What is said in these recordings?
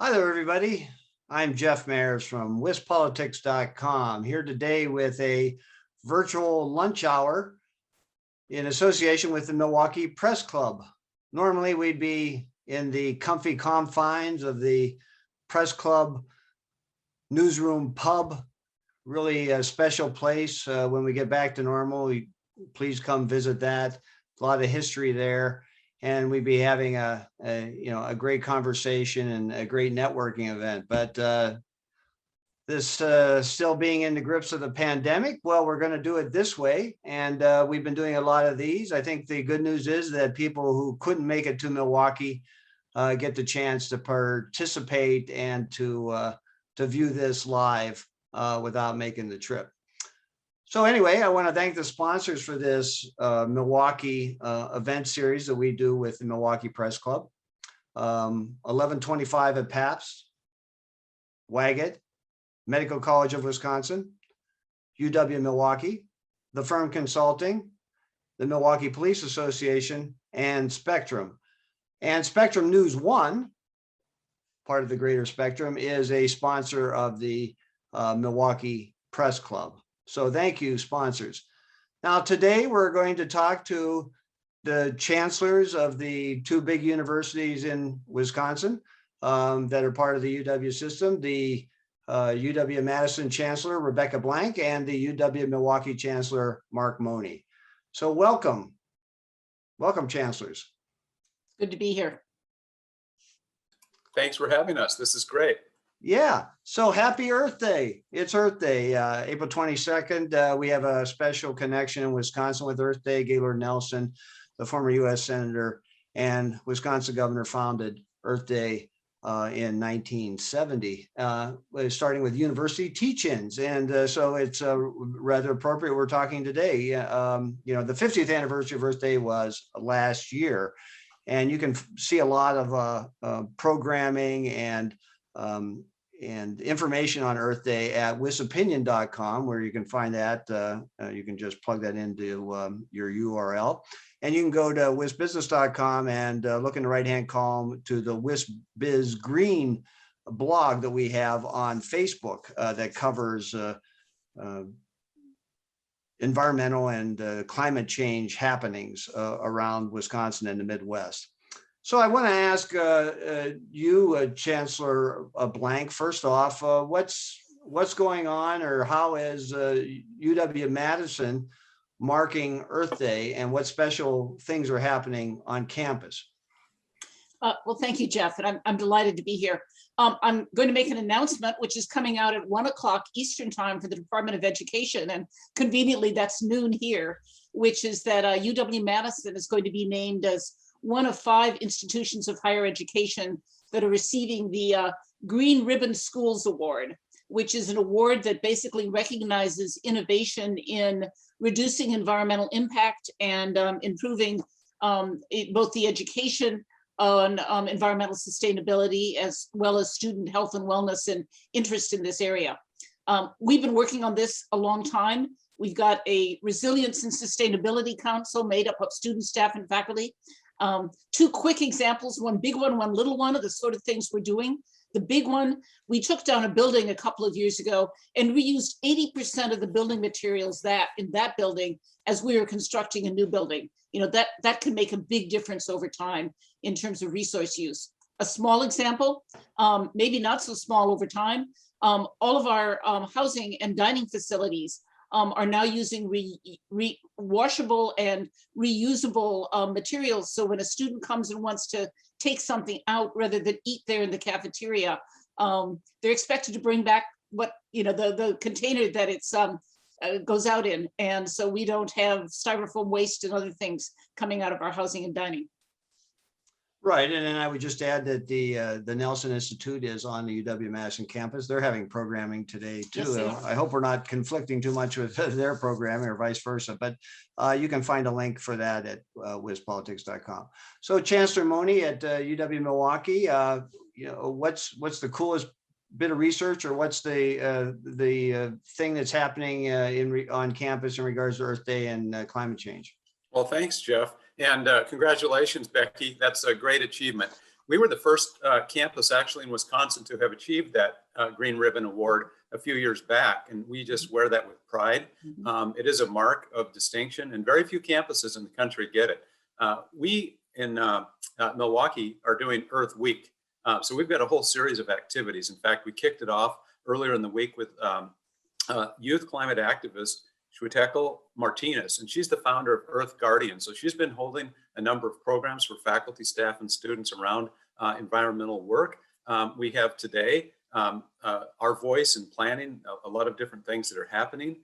Hi there, everybody. I'm Jeff Mayers from WisPolitics.com, here today with a virtual lunch hour in association with the Milwaukee Press Club. Normally, we'd be in the comfy confines of the Press Club newsroom pub, really a special place. When we get back to normal, please come visit that. A lot of history there. And we'd be having a great conversation and a great networking event. But this still being in the grips of the pandemic, well, we're going to do it this way. And we've been doing a lot of these. I think the good news is that people who couldn't make it to Milwaukee get the chance to participate and to view this live without making the trip. So anyway, I want to thank the sponsors for this Milwaukee event series that we do with the Milwaukee Press Club. 1125 at Pabst, Waggett, Medical College of Wisconsin, UW Milwaukee, The Firm Consulting, the Milwaukee Police Association, and Spectrum. And Spectrum News One, part of the greater Spectrum, is a sponsor of the Milwaukee Press Club. So thank you, sponsors. Now, today we're going to talk to the chancellors of the two big universities in Wisconsin that are part of the UW system, the UW-Madison Chancellor, Rebecca Blank, and the UW-Milwaukee Chancellor, Mark Mone. So welcome. Welcome, chancellors. Good to be here. Thanks for having us. This is great. Yeah, so happy Earth Day. It's Earth Day, April 22nd. We have a special connection in Wisconsin with Earth Day. Gaylord Nelson, the former US Senator and Wisconsin governor, founded Earth Day in 1970, starting with university teach-ins. And so it's rather appropriate we're talking today. The 50th anniversary of Earth Day was last year. And you can see a lot of programming and information on Earth Day at wisopinion.com, where you can find that. You can just plug that into your URL. And you can go to wisbusiness.com and look in the right-hand column to the WisBiz Green blog that we have on Facebook that covers environmental and climate change happenings around Wisconsin and the Midwest. So I want to ask you, Chancellor Blank, first off, what's going on, or how is UW-Madison marking Earth Day, and what special things are happening on campus? Well, thank you, Jeff, and I'm delighted to be here. I'm going to make an announcement, which is coming out at 1 o'clock Eastern time for the Department of Education, and conveniently that's noon here, which is that UW-Madison is going to be named as one of 5 institutions of higher education that are receiving the Green Ribbon Schools Award, which is an award that basically recognizes innovation in reducing environmental impact and improving both the education on environmental sustainability, as well as student health and wellness and interest in this area. We've been working on this a long time. We've got a Resilience and Sustainability Council made up of students, staff, and faculty. 2 quick examples, one big one, one little one, of the sort of things we're doing. The big one, we took down a building a couple of years ago and reused 80% of the building materials in that building as we were constructing a new building. You know, that can make a big difference over time in terms of resource use. A small example, maybe not so small over time, all of our housing and dining facilities are now using washable and reusable materials. So when a student comes and wants to take something out rather than eat there in the cafeteria, they're expected to bring back the container that it's goes out in. And so we don't have styrofoam waste and other things coming out of our housing and dining. Right, and then I would just add that the Nelson Institute is on the UW-Madison campus. They're having programming today too. Yes, I hope we're not conflicting too much with their programming or vice versa, but you can find a link for that at wispolitics.com. So Chancellor Mone at UW-Milwaukee, what's the coolest bit of research, or what's the thing that's happening on campus in regards to Earth Day and climate change? Well, thanks, Jeff. And congratulations, Becky. That's a great achievement. we were the first campus actually in Wisconsin to have achieved that Green Ribbon Award a few years back, and we just wear that with pride. It is a mark of distinction, and very few campuses in the country get it. We in Milwaukee are doing Earth Week. So we've got a whole series of activities. In fact, we kicked it off earlier in the week with youth climate activist Shwetekal Martinez, and she's the founder of Earth Guardian. So she's been holding a number of programs for faculty, staff, and students around environmental work. We have today our voice in planning, a lot of different things that are happening.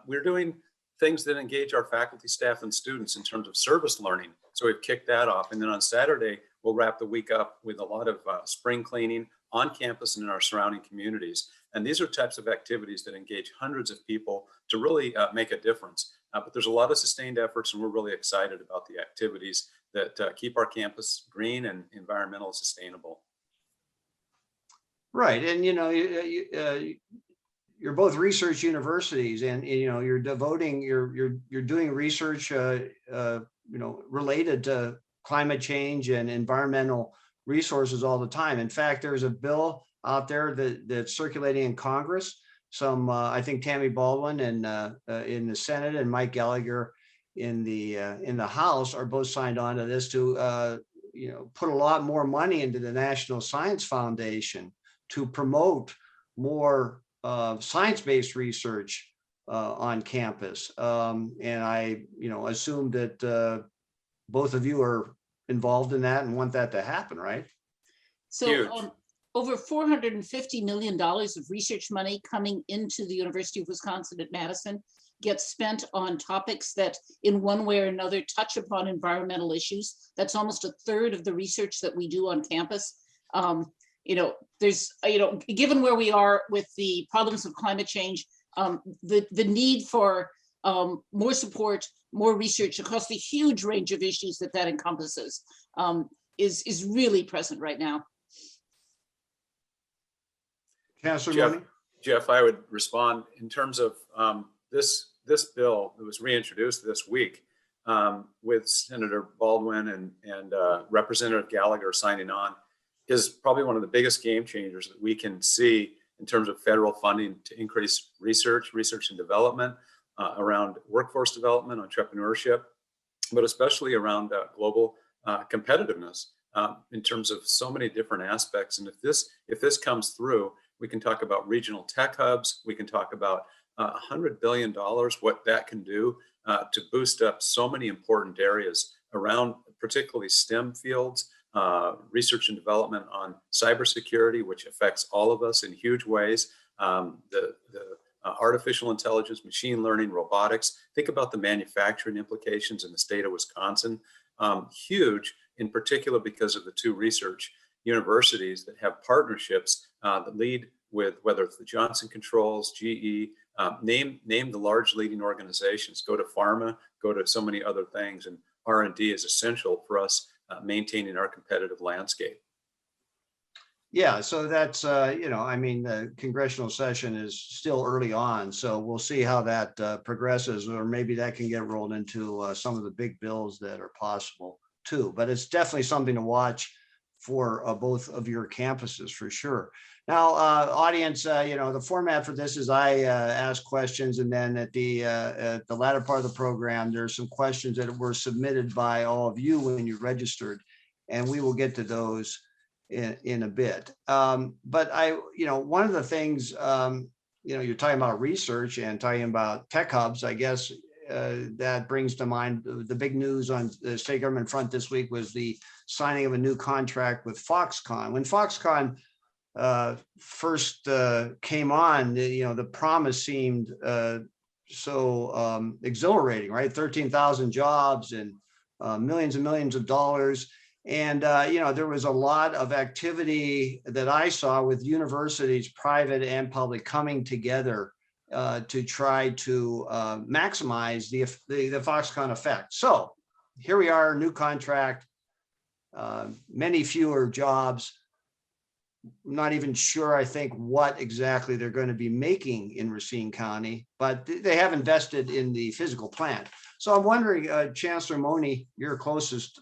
We're doing things that engage our faculty, staff, and students in terms of service learning. So we've kicked that off. And then on Saturday, we'll wrap the week up with a lot of spring cleaning on campus and in our surrounding communities. And these are types of activities that engage hundreds of people to really make a difference. But there's a lot of sustained efforts, and we're really excited about the activities that keep our campus green and environmentally sustainable. Right. And, you're both research universities, and, you're devoting, you're doing research, related to climate change and environmental resources all the time. In fact, there's a bill out there that's circulating in Congress. Some, I think Tammy Baldwin in the Senate and Mike Gallagher in the House are both signed on to this to, put a lot more money into the National Science Foundation to promote more science-based research on campus. And I, assume that both of you are involved in that and want that to happen, right? So over $450 million of research money coming into the University of Wisconsin at Madison gets spent on topics that in one way or another touch upon environmental issues. That's almost a third of the research that we do on campus. There's, given where we are with the problems of climate change, the need for more support, more research across the huge range of issues that encompasses is really present right now. Chancellor Mone? Jeff, I would respond in terms of this bill that was reintroduced this week with Senator Baldwin and Representative Gallagher signing on, is probably one of the biggest game changers that we can see in terms of federal funding to increase research and development around workforce development, entrepreneurship, but especially around global competitiveness in terms of so many different aspects. And if this comes through, we can talk about regional tech hubs. We can talk about $100 billion, what that can do to boost up so many important areas around particularly STEM fields, research and development on cybersecurity, which affects all of us in huge ways. The artificial intelligence, machine learning, robotics. Think about the manufacturing implications in the state of Wisconsin. Huge, in particular because of the two research universities that have partnerships that lead with, whether it's the Johnson Controls, GE, name the large leading organizations, go to pharma, go to so many other things. And R&D is essential for us maintaining our competitive landscape. Yeah, so that's, the congressional session is still early on, so we'll see how that progresses, or maybe that can get rolled into some of the big bills that are possible too. But it's definitely something to watch for both of your campuses for sure. Now, audience, the format for this is I ask questions, and then at the latter part of the program, there's some questions that were submitted by all of you when you registered, and we will get to those in a bit. But one of the things, you're talking about research and talking about tech hubs, I guess that brings to mind the big news on the state government front this week was the signing of a new contract with Foxconn. When Foxconn first came on, the promise seemed so exhilarating, right? 13,000 jobs and millions and millions of dollars. And, there was a lot of activity that I saw with universities, private and public, coming together to try to maximize the Foxconn effect. So here we are, new contract, many fewer jobs. Not even sure, I think, what exactly they're going to be making in Racine County, but they have invested in the physical plant. So I'm wondering, Chancellor Mone, you're closest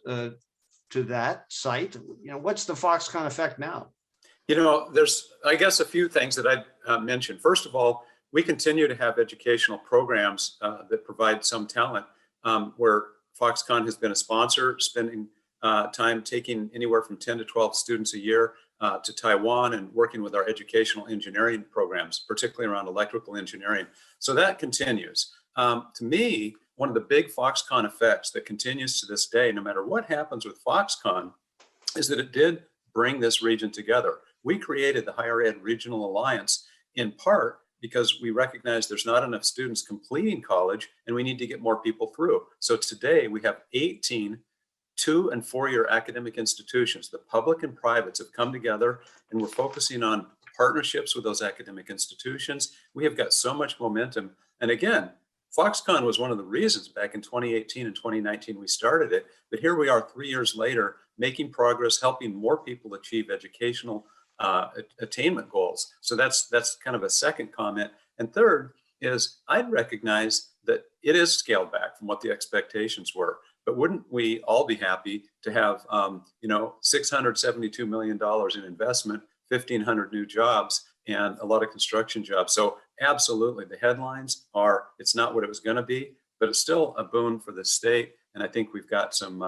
to to that site. What's the Foxconn effect now? There's, I guess, a few things that I'd mention. First of all, we continue to have educational programs that provide some talent, where Foxconn has been a sponsor, spending time taking anywhere from 10 to 12 students a year to Taiwan and working with our educational engineering programs, particularly around electrical engineering. So that continues. To me, one of the big Foxconn effects that continues to this day, no matter what happens with Foxconn, is that it did bring this region together. We created the Higher Ed Regional Alliance in part because we recognize there's not enough students completing college and we need to get more people through. So today we have 18 2- and 4-year academic institutions. The public and privates have come together and we're focusing on partnerships with those academic institutions. We have got so much momentum. And again, Foxconn was one of the reasons back in 2018 and 2019 we started it, but here we are 3 years later, making progress, helping more people achieve educational attainment goals. So that's kind of a second comment. And third is I'd recognize that it is scaled back from what the expectations were. But wouldn't we all be happy to have, $672 million in investment, 1,500 new jobs, and a lot of construction jobs? So absolutely, the headlines are, it's not what it was going to be, but it's still a boon for the state. And I think we've got some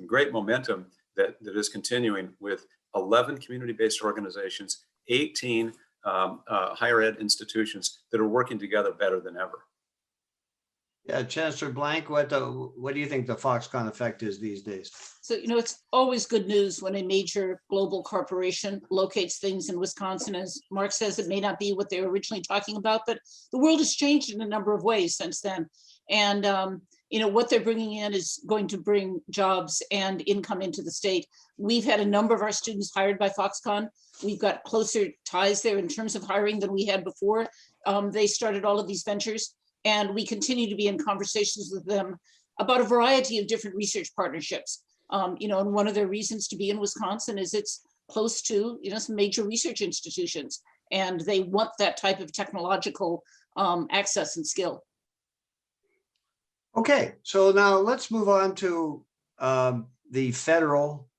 great momentum that is continuing with 11 community-based organizations, 18 higher ed institutions that are working together better than ever. Yeah, Chancellor Blank, what do you think the Foxconn effect is these days? So, it's always good news when a major global corporation locates things in Wisconsin. As Mark says, it may not be what they were originally talking about, but the world has changed in a number of ways since then. And, what they're bringing in is going to bring jobs and income into the state. We've had a number of our students hired by Foxconn. We've got closer ties there in terms of hiring than we had before they started all of these ventures. And we continue to be in conversations with them about a variety of different research partnerships. And one of their reasons to be in Wisconsin is it's close to, some major research institutions, and they want that type of technological access and skill. Okay, so now let's move on to the federal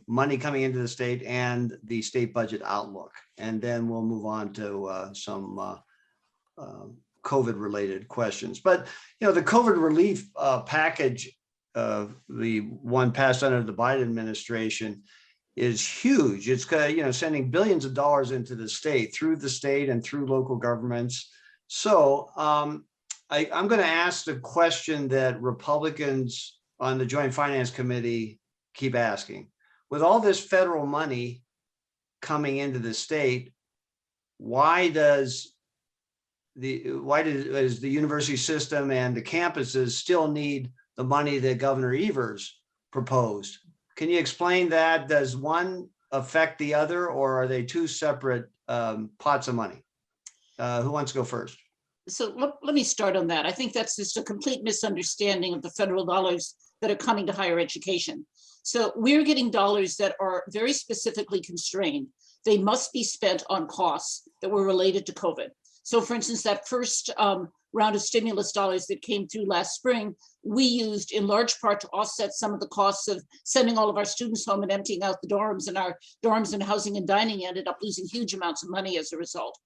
money coming into the state and the state budget outlook. And then we'll move on to some COVID-related questions. But, the COVID relief package, the one passed under the Biden administration, is huge. It's, sending billions of dollars into the state, through the state and through local governments. So I'm going to ask the question that Republicans on the Joint Finance Committee keep asking. With all this federal money coming into the state, why does the university system and the campuses still need the money that Governor Evers proposed? Can you explain that? Does one affect the other, or are they two separate pots of money? Who wants to go first? So let me start on that. I think that's just a complete misunderstanding of the federal dollars that are coming to higher education. So we're getting dollars that are very specifically constrained. They must be spent on costs that were related to COVID. So for instance, that first round of stimulus dollars that came through last spring, we used in large part to offset some of the costs of sending all of our students home and emptying out the dorms, and our dorms and housing and dining ended up losing huge amounts of money as a result.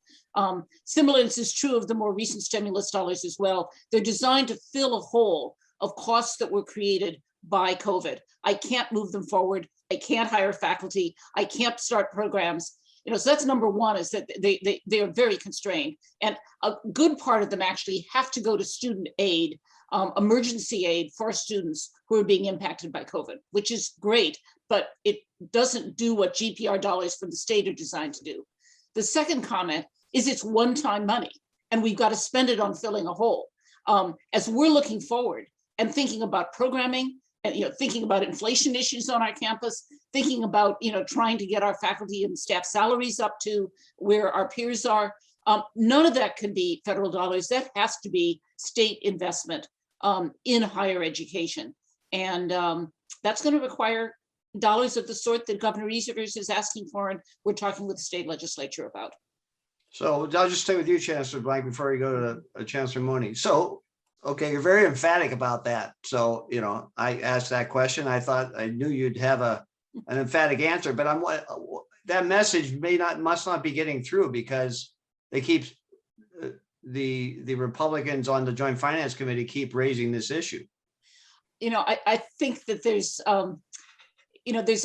Similarly, this is true of the more recent stimulus dollars as well. They're designed to fill a hole of costs that were created by COVID. I can't move them forward. I can't hire faculty. I can't start programs. So that's number one, is that they are very constrained. And a good part of them actually have to go to student aid, emergency aid for students who are being impacted by COVID, which is great, but it doesn't do what GPR dollars from the state are designed to do. The second comment is it's one-time money, and we've got to spend it on filling a hole. As we're looking forward and thinking about programming, and thinking about inflation issues on our campus, thinking about trying to get our faculty and staff salaries up to where our peers are, none of that can be federal dollars. That has to be state investment in higher education, and that's going to require dollars of the sort that Governor Evers is asking for, and we're talking with the state legislature about. So I'll just stay with you, Chancellor Blank, before we go to Chancellor Mone. So Okay, you're very emphatic about that. So, I asked that question. I thought I knew you'd have an emphatic answer, but that message must not be getting through because they keep the Republicans on the Joint Finance Committee keep raising this issue. I think that there's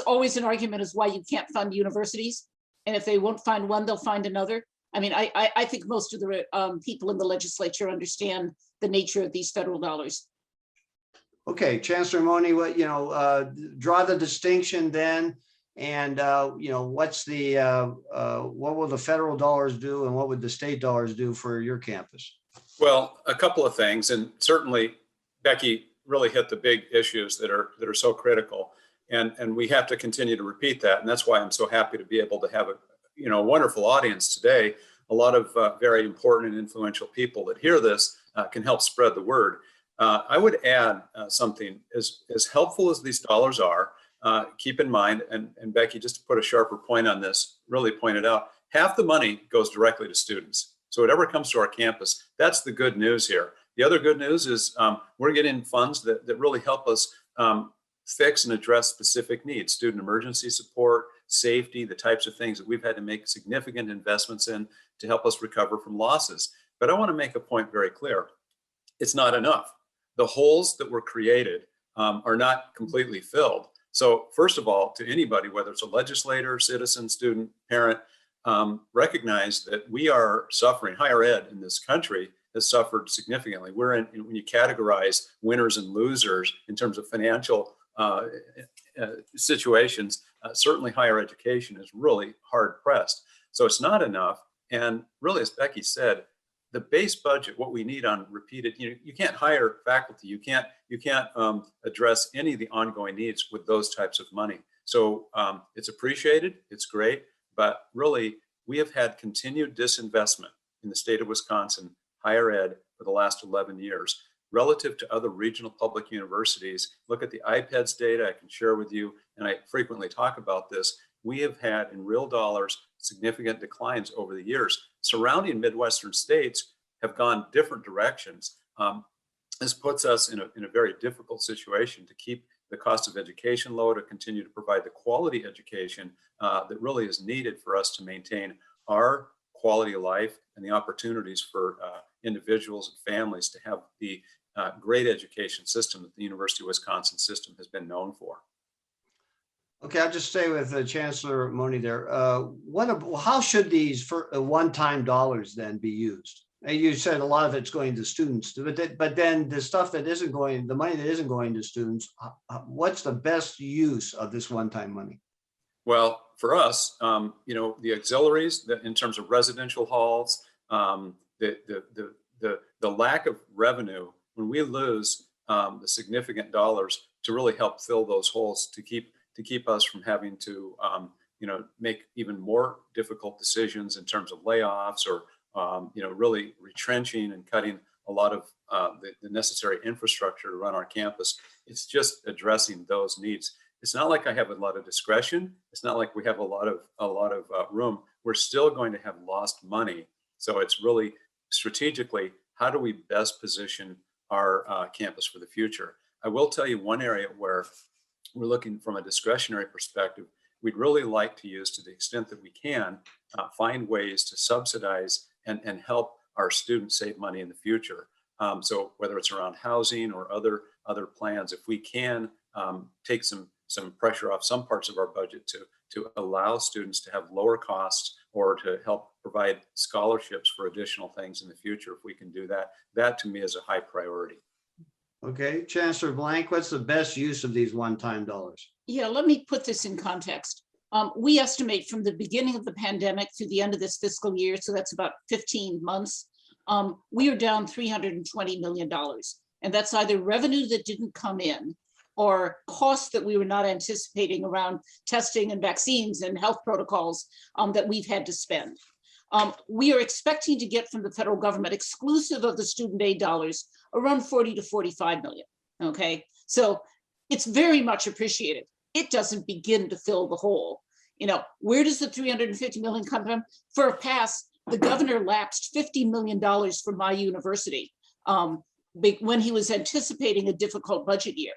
always an argument as why you can't fund universities. And if they won't find one, they'll find another. I mean, I think most of the people in the legislature understand the nature of these federal dollars. Okay, Chancellor Mone, draw the distinction then, and what will the federal dollars do, and what would the state dollars do for your campus? Well, a couple of things, and certainly Becky really hit the big issues that are so critical, and we have to continue to repeat that, and that's why I'm so happy to be able to have a wonderful audience today. A lot of very important and influential people that hear this can help spread the word. I would add something as helpful as these dollars are. Keep in mind, and Becky, just to put a sharper point on this, really pointed out, half the money goes directly to students. So whatever comes to our campus, that's the good news here. The other good news is we're getting funds that really help us fix and address specific needs, student emergency support, safety, the types of things that we've had to make significant investments in to help us recover from losses. But I want to make a point very clear. It's not enough. The holes that were created are not completely filled. So first of all, to anybody, whether it's a legislator, citizen, student, parent, recognize that we are suffering. Higher ed in this country has suffered significantly. When you categorize winners and losers in terms of financial situations, certainly higher education is really hard pressed. So it's not enough. And really, as Becky said, the base budget, what we need on repeated, you can't hire faculty, you can't address any of the ongoing needs with those types of money. So it's appreciated, it's great, but really we have had continued disinvestment in the state of Wisconsin, higher ed, for the last 11 years. Relative to other regional public universities, look at the IPEDS data I can share with you, and I frequently talk about this. We have had, in real dollars, significant declines over the years. Surrounding Midwestern states have gone different directions. This puts us in a very difficult situation to keep the cost of education low, to continue to provide the quality education that really is needed for us to maintain our quality of life and the opportunities for individuals and families to have the great education system that the University of Wisconsin system has been known for. Okay, I'll just stay with Chancellor Mone there. How should these one-time dollars then be used? And you said a lot of it's going to students, but then the stuff that isn't going, the money that isn't going to students, what's the best use of this one-time money? Well, for us, the auxiliaries, in terms of residential halls, the lack of revenue, when we lose the significant dollars to really help fill those holes, to keep us from having to make even more difficult decisions in terms of layoffs or really retrenching and cutting a lot of the necessary infrastructure to run our campus. It's just addressing those needs. It's not like I have a lot of discretion. It's not like we have a lot of room. We're still going to have lost money. So it's really strategically, how do we best position our campus for the future? I will tell you one area where we're looking from a discretionary perspective. We'd really like to use, to the extent that we can, find ways to subsidize and help our students save money in the future. So whether it's around housing or other plans, if we can take some pressure off some parts of our budget to allow students to have lower costs, or to help provide scholarships for additional things in the future, if we can do that, that to me is a high priority. Okay, Chancellor Blank, what's the best use of these one-time dollars? Yeah, let me put this in context. We estimate from the beginning of the pandemic to the end of this fiscal year, so that's about 15 months, we are down $320 million. And that's either revenue that didn't come in or costs that we were not anticipating around testing and vaccines and health protocols that we've had to spend. We are expecting to get from the federal government, exclusive of the student aid dollars, around 40 to 45 million, okay? So it's very much appreciated. It doesn't begin to fill the hole. Where does the 350 million come from? For a pass, the governor lapsed $50 million from my university. when he was anticipating a difficult budget year.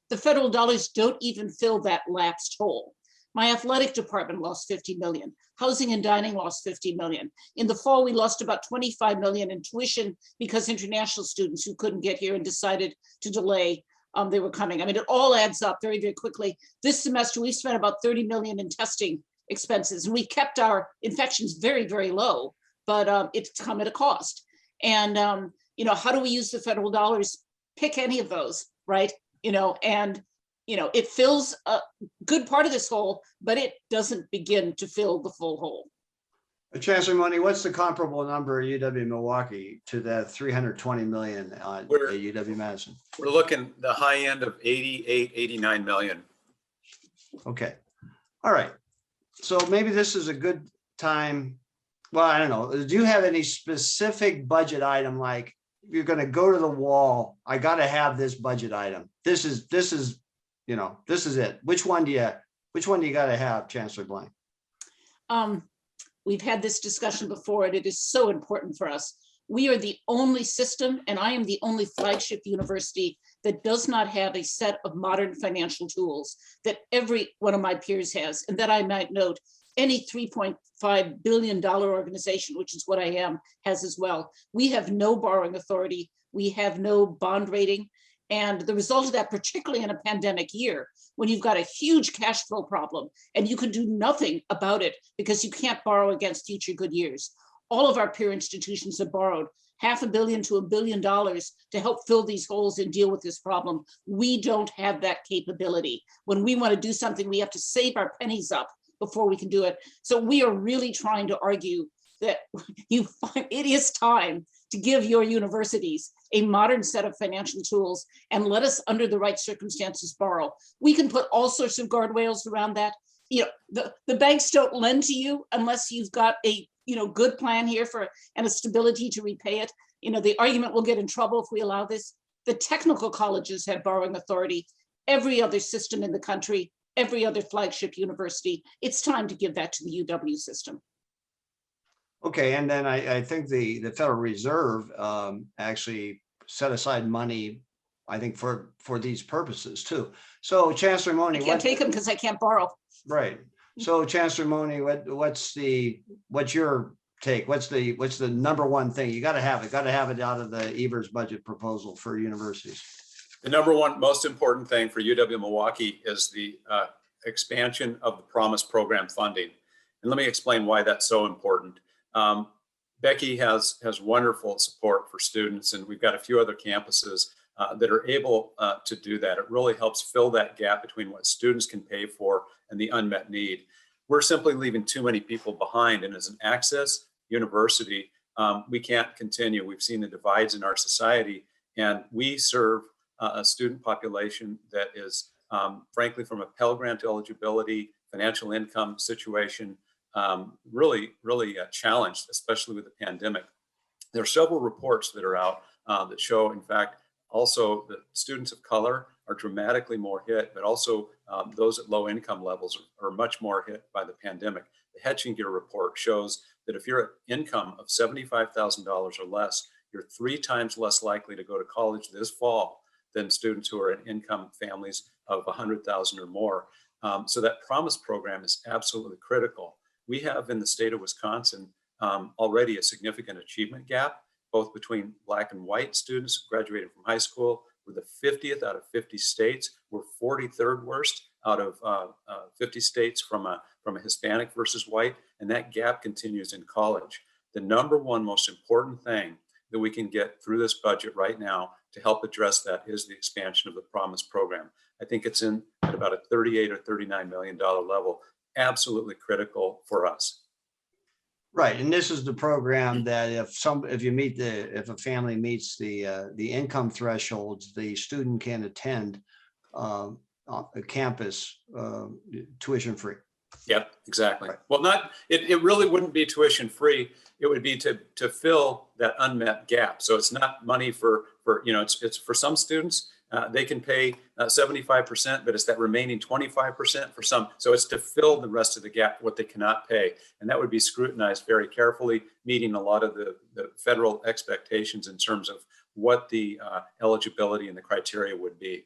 The federal dollars don't even fill that lapsed hole. My athletic department lost 50 million. Housing and dining lost 50 million. In the fall, we lost about 25 million in tuition because international students who couldn't get here and decided to delay, they were coming. I mean, it all adds up very, very quickly. This semester, we spent about 30 million in testing expenses, and we kept our infections very, very low, but it's come at a cost. And, how do we use the federal dollars? Pick any of those, right? It fills a good part of this hole, but it doesn't begin to fill the full hole. Chancellor Mone, what's the comparable number at UW-Milwaukee to that 320 million at UW-Madison? We're looking the high end of 88, 89 million. Okay. All right. So maybe this is a good time. Well, I don't know. Do you have any specific budget item, like you're going to go to the wall? I got to have this budget item. This is it. Which one do you got to have, Chancellor Blank? We've had this discussion before, and it is so important for us. We are the only system, and I am the only flagship university that does not have a set of modern financial tools that every one of my peers has. And that I might note, any $3.5 billion organization, which is what I am, has as well. We have no borrowing authority. We have no bond rating. And the result of that, particularly in a pandemic year, when you've got a huge cash flow problem and you can do nothing about it because you can't borrow against future good years. All of our peer institutions have borrowed $500 million to $1 billion to help fill these holes and deal with this problem. We don't have that capability. When we want to do something, we have to save our pennies up before we can do it. So we are really trying to argue that it is time to give your universities a modern set of financial tools and let us, under the right circumstances, borrow. We can put all sorts of guardrails around that. The banks don't lend to you unless you've got a good plan here and a stability to repay it. The argument will get in trouble if we allow this. The technical colleges have borrowing authority. Every other system in the country, every other flagship university, it's time to give that to the UW system. Okay, and then I think the Federal Reserve actually set aside money, I think, for these purposes too. So Chancellor Mone, I can't take them because I can't borrow. Right. So Chancellor Mone, what's your take? What's the number one thing? You got to have it out of the Evers budget proposal for universities. The number one most important thing for UW-Milwaukee is the expansion of the Promise program funding. And let me explain why that's so important. Becky has wonderful support for students, and we've got a few other campuses that are able to do that. It really helps fill that gap between what students can pay for and the unmet need. We're simply leaving too many people behind, and as an access university, we can't continue. We've seen the divides in our society, and we serve a student population that is, frankly, from a Pell Grant eligibility, financial income situation, really challenged, especially with the pandemic. There are several reports that are out that show, in fact, also that students of color are dramatically more hit, but also those at low income levels are much more hit by the pandemic. The Hetchinger report shows that if you're at income of $75,000 or less, you're 3 times less likely to go to college this fall than students who are in income families of 100,000 or more. So that Promise program is absolutely critical. We have in the state of Wisconsin already a significant achievement gap, both between Black and white students graduating from high school. We're the 50th out of 50 states. We're 43rd worst out of 50 states from a Hispanic versus white, and that gap continues in college. The number one most important thing that we can get through this budget right now to help address that is the expansion of the Promise program. I think it's in at about a $38 or $39 million level. Absolutely critical for us. Right, and this is the program that if a family meets the income thresholds, the student can attend a campus tuition free. Yep, exactly. Right. Well, it really wouldn't be tuition free. It would be to fill that unmet gap. So it's not money for it's for some students. They can pay 75%, but it's that remaining 25% for some. So it's to fill the rest of the gap, what they cannot pay. And that would be scrutinized very carefully, meeting a lot of the federal expectations in terms of what the eligibility and the criteria would be.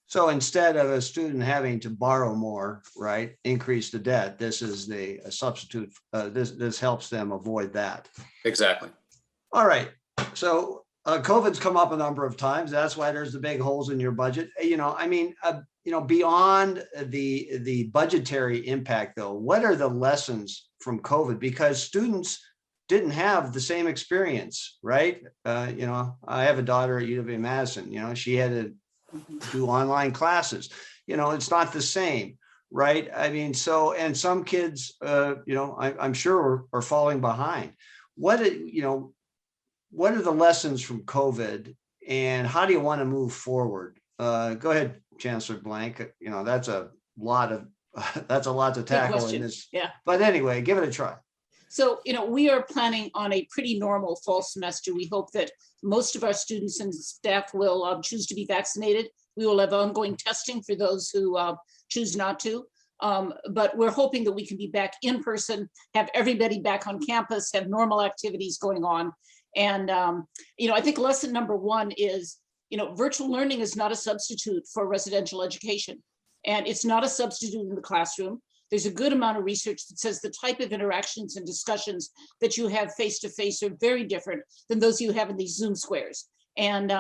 So instead of a student having to borrow more, right, increase the debt, this is a substitute. This helps them avoid that. Exactly. All right. So COVID's come up a number of times. That's why there's the big holes in your budget. Beyond the budgetary impact, though, what are the lessons from COVID? Because students didn't have the same experience, right? I have a daughter at Wisconsin-Madison. She had to do online classes. It's not the same, right? I mean, and some kids, I'm sure are falling behind. What are the lessons from COVID, and how do you want to move forward? Go ahead, Chancellor Blank. That's a lot to tackle in this. Yeah. But anyway, give it a try. So, we are planning on a pretty normal fall semester. We hope that most of our students and staff will choose to be vaccinated. We will have ongoing testing for those who choose not to. But we're hoping that we can be back in person, have everybody back on campus, have normal activities going on. And, I think lesson number one is, virtual learning is not a substitute for residential education. And it's not a substitute in the classroom. There's a good amount of research that says the type of interactions and discussions that you have face-to-face are very different than those you have in these Zoom squares. And,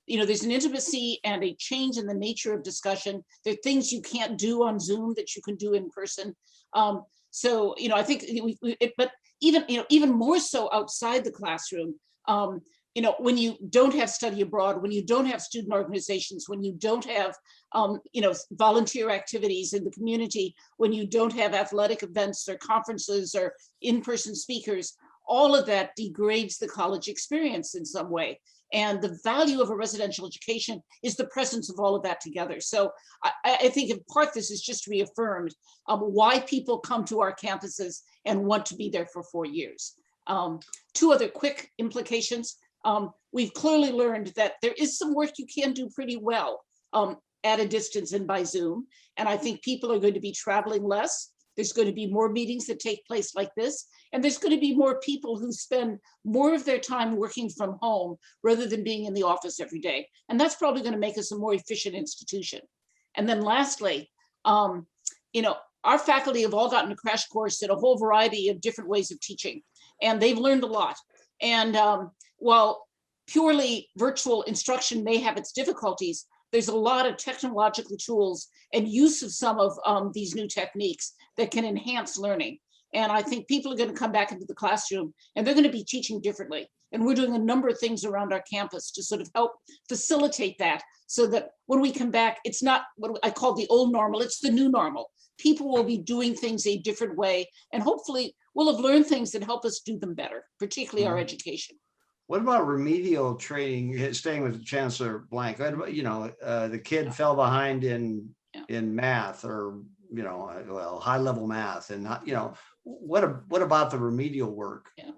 there's an intimacy and a change in the nature of discussion. There are things you can't do on Zoom that you can do in person. So, I think, but even more so outside the classroom, when you don't have study abroad, when you don't have student organizations, when you don't have, volunteer activities in the community, when you don't have athletic events or conferences or in-person speakers, all of that degrades the college experience in some way. And the value of a residential education is the presence of all of that together. So I think in part this is just reaffirmed why people come to our campuses and want to be there for 4 years. Two other quick implications. We've clearly learned that there is some work you can do pretty well at a distance and by Zoom. And I think people are going to be traveling less. There's going to be more meetings that take place like this. And there's going to be more people who spend more of their time working from home rather than being in the office every day. And that's probably going to make us a more efficient institution. And then lastly, our faculty have all gotten a crash course in a whole variety of different ways of teaching, and they've learned a lot. And while purely virtual instruction may have its difficulties, there's a lot of technological tools and use of some of these new techniques that can enhance learning. And I think people are going to come back into the classroom and they're going to be teaching differently. And we're doing a number of things around our campus to sort of help facilitate that so that when we come back, it's not what I call the old normal, it's the new normal. People will be doing things a different way, and hopefully we'll have learned things that help us do them better, particularly our education. What about remedial training, staying with Chancellor Blank? What about, the kid fell behind in math or, high level math, and what about the remedial work? Yeah.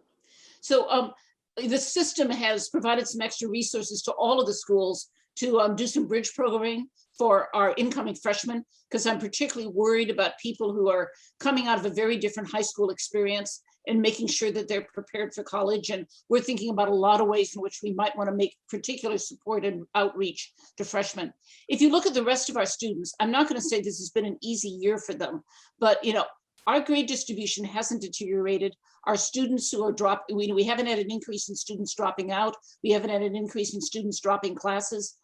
So the system has provided some extra resources to all of the schools to do some bridge programming for our incoming freshmen, because I'm particularly worried about people who are coming out of a very different high school experience and making sure that they're prepared for college. And we're thinking about a lot of ways in which we might want to make particular support and outreach to freshmen. If you look at the rest of our students, I'm not going to say this has been an easy year for them, but our grade distribution hasn't deteriorated. Our students who are dropping, we haven't had an increase in students dropping out. We haven't had an increase in students dropping classes.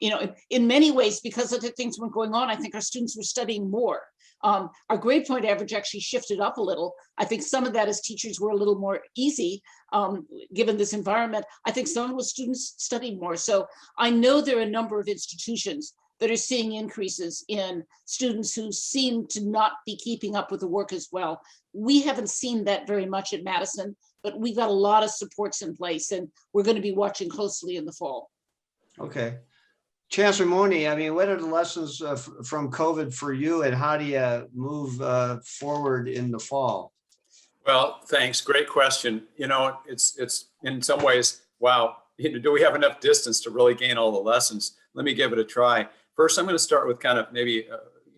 In many ways, because of the things that were going on, I think our students were studying more. Our grade point average actually shifted up a little. I think some of that is teachers were a little more easy given this environment. I think some of the students studied more. So I know there are a number of institutions that are seeing increases in students who seem to not be keeping up with the work as well. We haven't seen that very much at Madison, but we've got a lot of supports in place, and we're going to be watching closely in the fall. Okay. Chancellor Mone, what are the lessons from COVID for you, and how do you move forward in the fall? Well, thanks. Great question. It's in some ways, wow, do we have enough distance to really gain all the lessons? Let me give it a try. First, I'm going to start with kind of maybe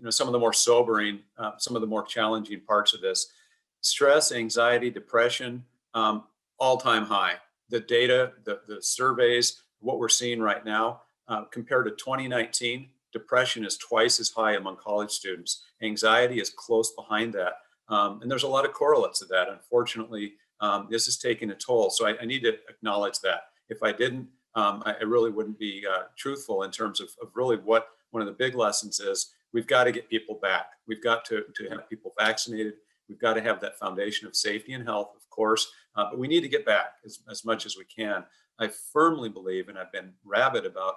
some of the more sobering, some of the more challenging parts of this. Stress, anxiety, depression, all-time high. The data, the surveys, what we're seeing right now, compared to 2019, depression is twice as high among college students. Anxiety is close behind that. And there's a lot of correlates to that. Unfortunately, this is taking a toll. So I need to acknowledge that. If I didn't, I really wouldn't be truthful in terms of really what one of the big lessons is. We've got to get people back. We've got to have people vaccinated. We've got to have that foundation of safety and health, of course, but we need to get back as much as we can. I firmly believe, and I've been rabid about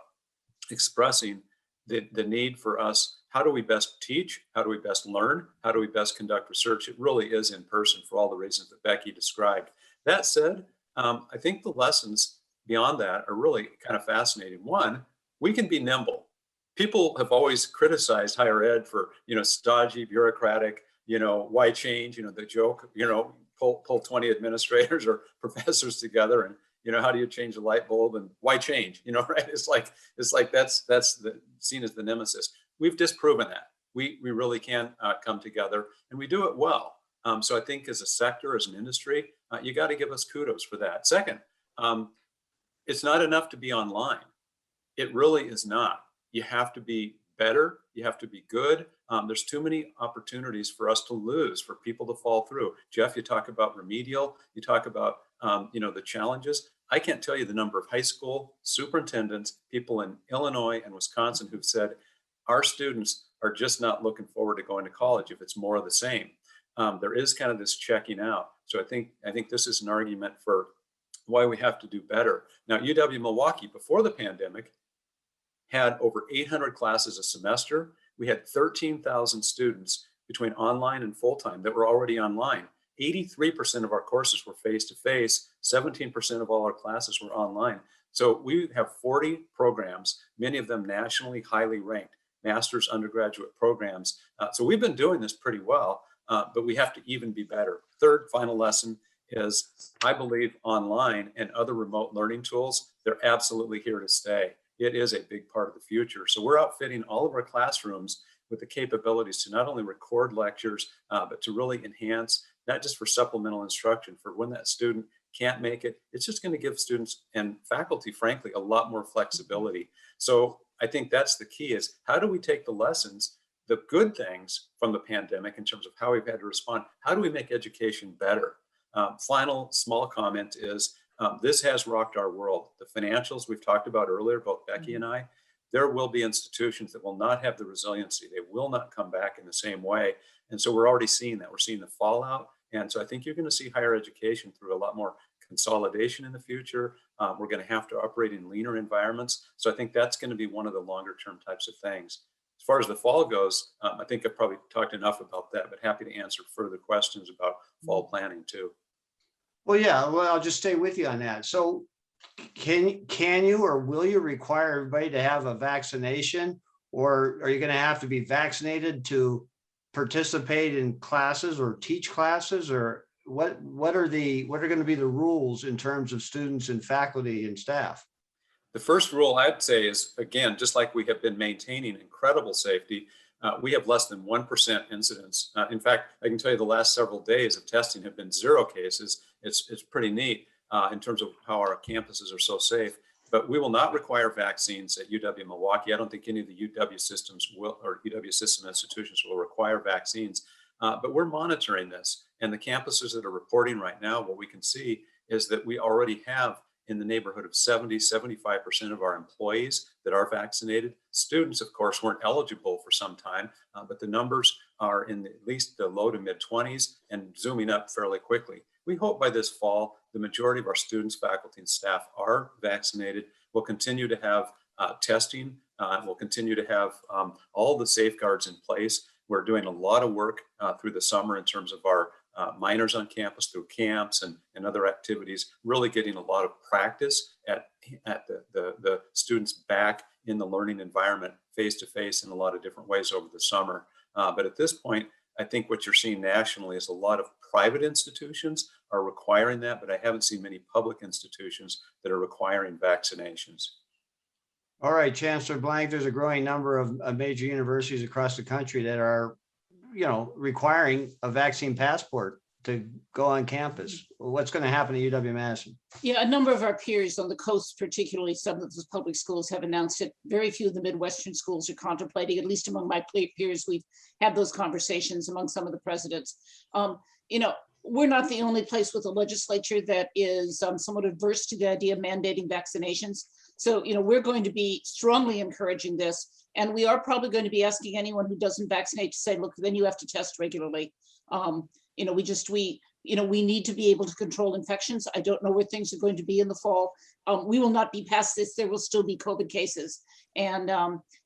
expressing the need for us. How do we best teach? How do we best learn? How do we best conduct research? It really is in person for all the reasons that Becky described. That said, I think the lessons beyond that are really kind of fascinating. One, we can be nimble. People have always criticized higher ed for, stodgy, bureaucratic, why change, the joke, pull 20 administrators or professors together and, how do you change a light bulb and why change, right? It's like that's seen as the nemesis. We've disproven that. We really can come together and we do it well. So I think as a sector, as an industry, you got to give us kudos for that. Second, it's not enough to be online. It really is not. You have to be better. You have to be good. There's too many opportunities for us to lose, for people to fall through. Jeff, you talk about remedial. You talk about the challenges. I can't tell you the number of high school superintendents, people in Illinois and Wisconsin who've said our students are just not looking forward to going to college if it's more of the same. There is kind of this checking out. So I think this is an argument for why we have to do better. Now, UW-Milwaukee, before the pandemic, had over 800 classes a semester. We had 13,000 students between online and full-time that were already online. 83% of our courses were face-to-face. 17% of all our classes were online. So we have 40 programs, many of them nationally highly ranked, master's, undergraduate programs. So we've been doing this pretty well, but we have to even be better. Third, final lesson is I believe online and other remote learning tools, they're absolutely here to stay. It is a big part of the future. So we're outfitting all of our classrooms with the capabilities to not only record lectures, but to really enhance, not just for supplemental instruction, for when that student can't make it, it's just going to give students and faculty, frankly, a lot more flexibility. So I think that's the key is how do we take the lessons, the good things from the pandemic in terms of how we've had to respond? How do we make education better? Final small comment is this has rocked our world. The financials we've talked about earlier, both Becky and I, there will be institutions that will not have the resiliency. They will not come back in the same way. And so we're already seeing that. We're seeing the fallout. And so I think you're going to see higher education through a lot more consolidation in the future. We're going to have to operate in leaner environments. So I think that's going to be one of the longer term types of things. As far as the fall goes, I think I've probably talked enough about that, but happy to answer further questions about fall planning too. Well, yeah, well, I'll just stay with you on that. So can you or will you require everybody to have a vaccination, or are you going to have to be vaccinated to participate in classes or teach classes, or what are going to be the rules in terms of students and faculty and staff? The first rule I'd say is, again, just like we have been maintaining incredible safety, we have less than 1% incidence. In fact, I can tell you the last several days of testing have been 0 cases. It's pretty neat in terms of how our campuses are so safe. But we will not require vaccines at UW-Milwaukee. I don't think any of the UW systems will, or UW system institutions will require vaccines. But we're monitoring this. And the campuses that are reporting right now, what we can see is that we already have in the neighborhood of 75% of our employees that are vaccinated. Students, of course, weren't eligible for some time, but the numbers are in at least the low to mid 20s and zooming up fairly quickly. We hope by this fall, the majority of our students, faculty, and staff are vaccinated. We'll continue to have testing. We'll continue to have all the safeguards in place. We're doing a lot of work through the summer in terms of our minors on campus through camps and other activities, really getting a lot of practice at the students back in the learning environment face-to-face in a lot of different ways over the summer. But at this point, I think what you're seeing nationally is a lot of private institutions are requiring that, but I haven't seen many public institutions that are requiring vaccinations. All right, Chancellor Blank, there's a growing number of major universities across the country that are, requiring a vaccine passport to go on campus. what's going to happen at UW-Madison? Yeah, a number of our peers on the coast, particularly some of those public schools, have announced it. Very few of the Midwestern schools are contemplating, at least among my peers, we've had those conversations among some of the presidents. You know, we're not the only place with a legislature that is somewhat adverse to the idea of mandating vaccinations. So, you know, we're going to be strongly encouraging this. And we are probably going to be asking anyone who doesn't vaccinate to say, look, then you have to test regularly. You know, we need to be able to control infections. I don't know where things are going to be in the fall. We will not be past this. There will still be COVID cases. And,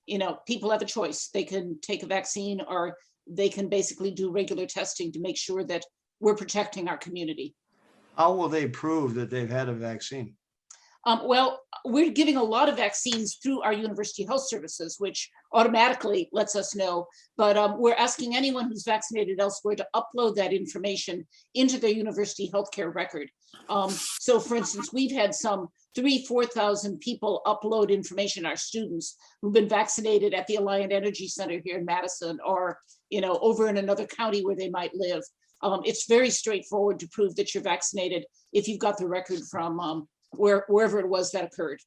you know, people have a choice. They can take a vaccine or they can basically do regular testing to make sure that we're protecting our community. How will they prove that they've had a vaccine? Well, we're giving a lot of vaccines through our university health services, which automatically lets us know. But we're asking anyone who's vaccinated elsewhere to upload that information into their university healthcare record. So for instance, we've had some 3,000-4,000 people upload information, our students who've been vaccinated at the Alliant Energy Center here in Madison, or, you know, over in another county where they might live. It's very straightforward to prove that you're vaccinated if you've got the record from wherever it was that occurred.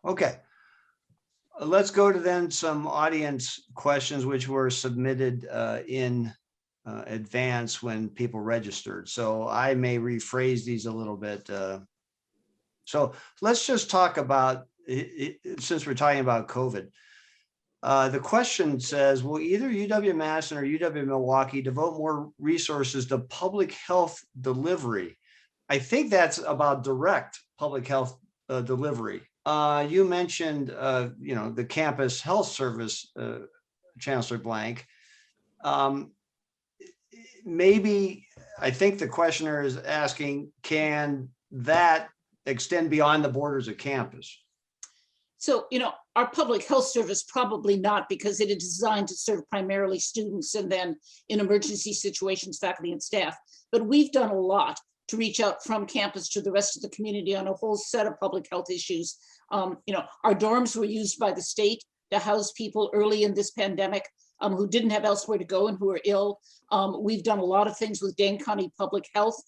Okay. Let's go to then some audience questions which were submitted in advance when people registered. So I may rephrase these a little bit. So let's just talk about, since we're talking about COVID. The question says, will either UW-Madison or UW-Milwaukee devote more resources to public health delivery? I think that's about direct public health delivery. You mentioned, you know, the campus health service, Chancellor Blank. Maybe, I think the questioner is asking, can that extend beyond the borders of campus? So, you know, our public health service, probably not, because it is designed to serve primarily students and then in emergency situations, faculty and staff. But we've done a lot to reach out from campus to the rest of the community on a whole set of public health issues. You know, our dorms were used by the state to house people early in this pandemic who didn't have elsewhere to go and who were ill. We've done a lot of things with Dane County Public Health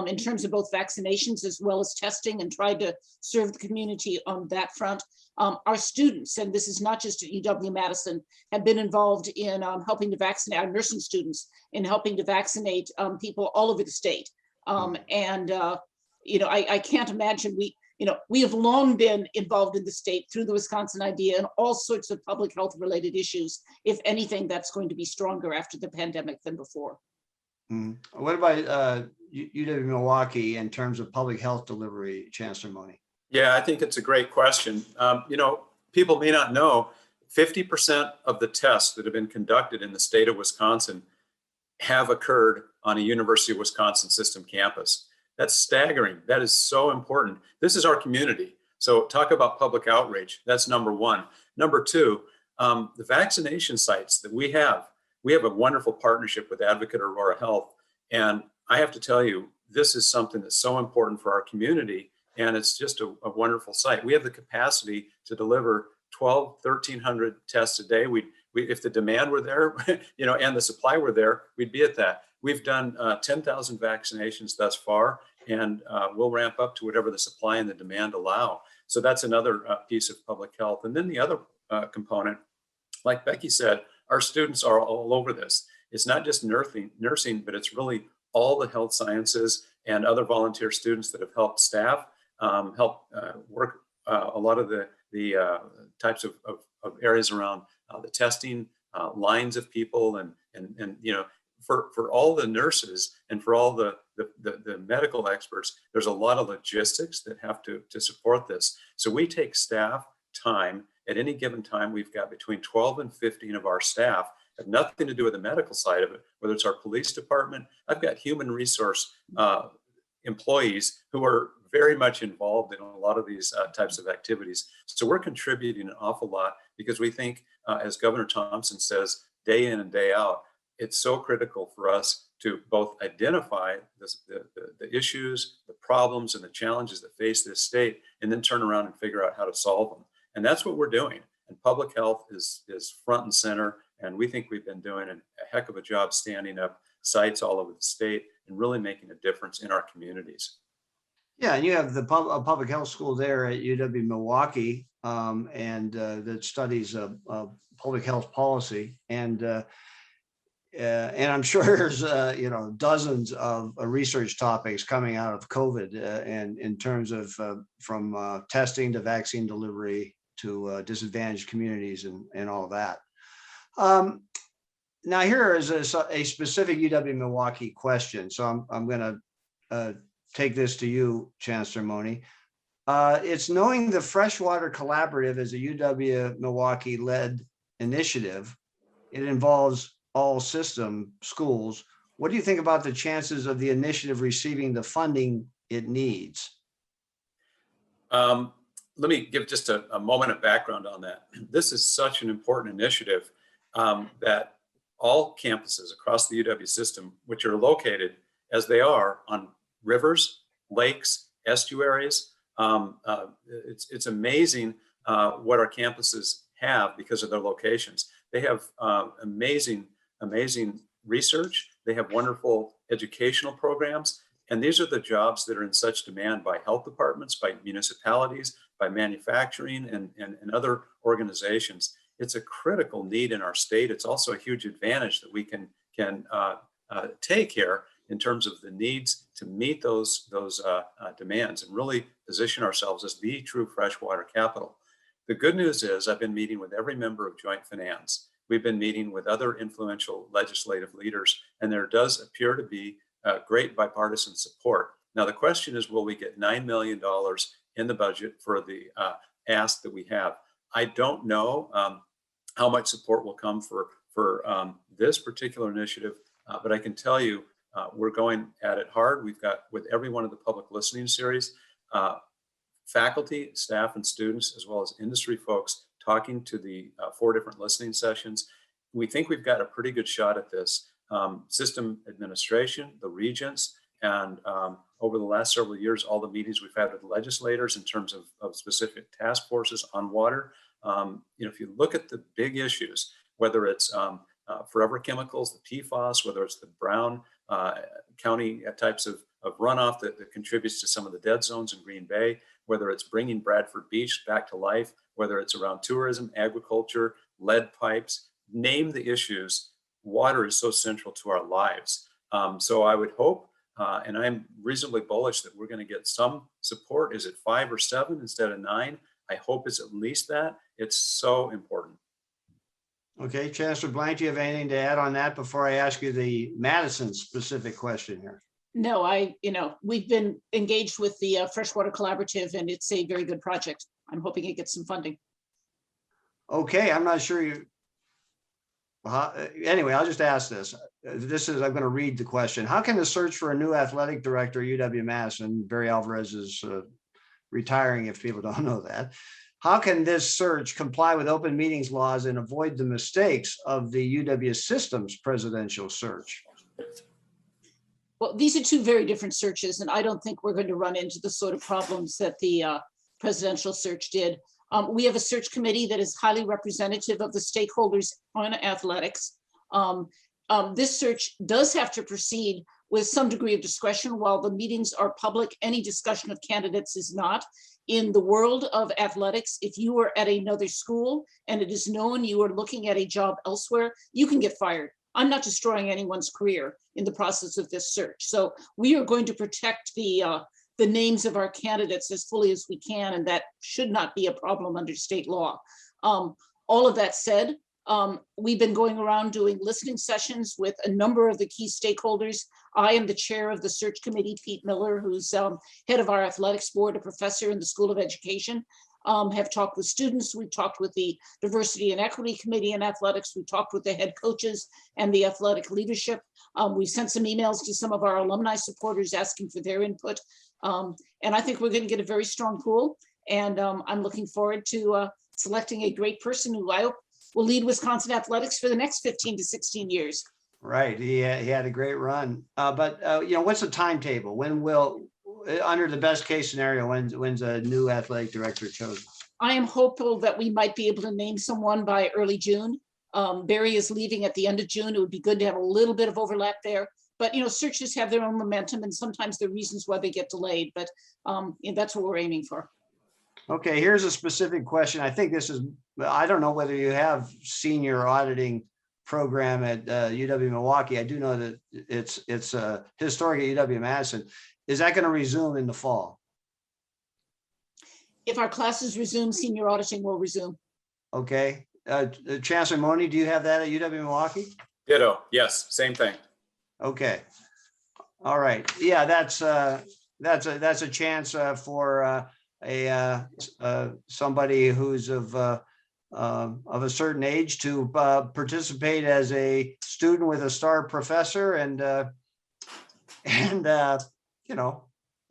in terms of both vaccinations as well as testing, and tried to serve the community on that front. Our students, and this is not just at UW-Madison, have been involved in helping to vaccinate our nursing students, in helping to vaccinate people all over the state. You know, I can't imagine we have long been involved in the state through the Wisconsin idea and all sorts of public health related issues. If anything, that's going to be stronger after the pandemic than before. What about UW-Milwaukee in terms of public health delivery, Chancellor Mone? Yeah, I think it's a great question. You know, people may not know 50% of the tests that have been conducted in the state of Wisconsin have occurred on a University of Wisconsin system campus. That's staggering. That is so important. This is our community. So talk about public outreach. That's number one. Number two, the vaccination sites that we have a wonderful partnership with Advocate Aurora Health. And I have to tell you, this is something that's so important for our community. And it's just a wonderful site. We have the capacity to deliver 1,300 tests a day. If the demand were there, you know, and the supply were there, we'd be at that. We've done 10,000 vaccinations thus far, and we'll ramp up to whatever the supply and the demand allow. So that's another piece of public health. And then the other component, like Becky said, our students are all over this. It's not just nursing, but it's really all the health sciences and other volunteer students that have helped staff, help work a lot of the types of areas around the testing, lines of people, and you know, for all the nurses and for all the medical experts, there's a lot of logistics that have to support this. So we take staff time. At any given time, we've got between 12 and 15 of our staff, have nothing to do with the medical side of it, whether it's our police department. I've got human resource employees who are very much involved in a lot of these types of activities. So we're contributing an awful lot because we think, as Governor Thompson says, day in and day out, it's so critical for us to both identify the issues, the problems, and the challenges that face this state, and then turn around and figure out how to solve them. And that's what we're doing. And public health is front and center. And we think we've been doing a heck of a job standing up sites all over the state and really making a difference in our communities. Yeah, and you have the public health school there at UW-Milwaukee, and that studies public health policy, and I'm sure there's dozens of research topics coming out of COVID, and in terms of from testing to vaccine delivery to disadvantaged communities and all that. Now here is a specific UW-Milwaukee question, so I'm going to take this to you, Chancellor Mone. It's knowing the Freshwater Collaborative is a UW-Milwaukee led initiative. It involves all system schools. What do you think about the chances of the initiative receiving the funding it needs? Let me give just a moment of background on that. This is such an important initiative that all campuses across the UW system, which are located as they are on rivers, lakes, estuaries. It's amazing what our campuses have because of their locations. They have amazing research. They have wonderful educational programs. And these are the jobs that are in such demand by health departments, by municipalities, by manufacturing and other organizations. It's a critical need in our state. It's also a huge advantage that we can take here in terms of the needs to meet those demands and really position ourselves as the true freshwater capital. The good news is I've been meeting with every member of Joint Finance. We've been meeting with other influential legislative leaders, and there does appear to be great bipartisan support. Now, the question is, will we get $9 million in the budget for the ask that we have? I don't know how much support will come for this particular initiative, but I can tell you we're going at it hard. We've got, with every one of the public listening series, faculty, staff, and students, as well as industry folks, talking to the 4 different listening sessions. We think we've got a pretty good shot at this. System administration, the regents, and over the last several years, all the meetings we've had with legislators in terms of specific task forces on water. If you look at the big issues, whether it's forever chemicals, the PFAS, whether it's the Brown County types of runoff that contributes to some of the dead zones in Green Bay, whether it's bringing Bradford Beach back to life, whether it's around tourism, agriculture, lead pipes, name the issues. Water is so central to our lives. So I would hope, and I'm reasonably bullish, that we're going to get some support. Is it 5 or 7 instead of 9? I hope it's at least that. It's so important. Okay, Chancellor Blank, do you have anything to add on that before I ask you the Madison specific question here? No, we've been engaged with the Freshwater Collaborative, and it's a very good project. I'm hoping it gets some funding. Okay, I'm not sure you. Anyway, I'll just ask this. I'm going to read the question. How can the search for a new athletic director at UW-Madison, Barry Alvarez is retiring if people don't know that. How can this search comply with open meetings laws and avoid the mistakes of the UW system's presidential search? Well, these are 2 very different searches, and I don't think we're going to run into the sort of problems that the presidential search did. We have a search committee that is highly representative of the stakeholders on athletics. This search does have to proceed with some degree of discretion. While the meetings are public, any discussion of candidates is not. In the world of athletics, if you are at another school and it is known you are looking at a job elsewhere, you can get fired. I'm not destroying anyone's career in the process of this search. So we are going to protect the names of our candidates as fully as we can, and that should not be a problem under state law. All of that said, we've been going around doing listening sessions with a number of the key stakeholders. I am the chair of the search committee. Pete Miller, who's head of our athletics board, a professor in the School of Education, have talked with students. We've talked with the Diversity and Equity Committee in athletics. We've talked with the head coaches and the athletic leadership. We sent some emails to some of our alumni supporters asking for their input. And I think we're going to get a very strong pool. And I'm looking forward to selecting a great person who I hope will lead Wisconsin athletics for the next 15 to 16 years. Right. He had a great run. But what's the timetable? When will, under the best case scenario, when's a new athletic director chosen? I am hopeful that we might be able to name someone by early June. Barry is leaving at the end of June. It would be good to have a little bit of overlap there. But, searches have their own momentum, and sometimes there are reasons why they get delayed, but that's what we're aiming for. Okay, here's a specific question. I think this is, I don't know whether you have senior auditing program at UW-Milwaukee. I do know that it's historic at UW-Madison. Is that going to resume in the fall? If our classes resume, senior auditing will resume. Okay. Chancellor Mone, do you have that at UW-Milwaukee? Ditto. Yes, same thing. Okay. All right. Yeah, that's a chance for somebody who's of a certain age to participate as a student with a star professor and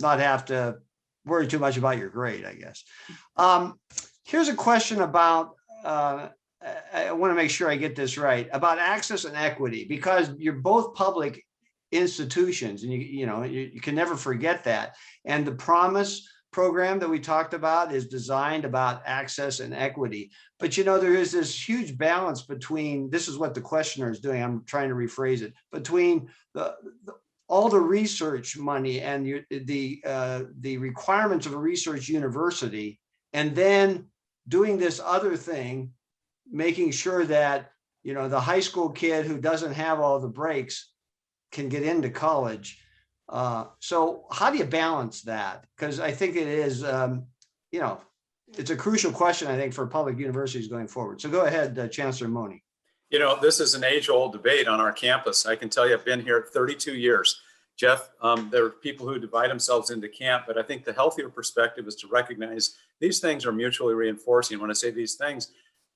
not have to worry too much about your grade, I guess. Here's a question about, I want to make sure I get this right, about access and equity, because you're both public institutions and you can never forget that. And the Promise program that we talked about is designed about access and equity. But there is this huge balance between, this is what the questioner is doing, I'm trying to rephrase it, between all the research money and the requirements of a research university, and then doing this other thing, making sure that the high school kid who doesn't have all the breaks can get into college. So how do you balance that? Because I think it is, it's a crucial question, I think, for public universities going forward. So go ahead, Chancellor Mone. This is an age-old debate on our campus. I can tell you, I've been here 32 years. Jeff, there are people who divide themselves into camp, but I think the healthier perspective is to recognize these things are mutually reinforcing. When I say these things,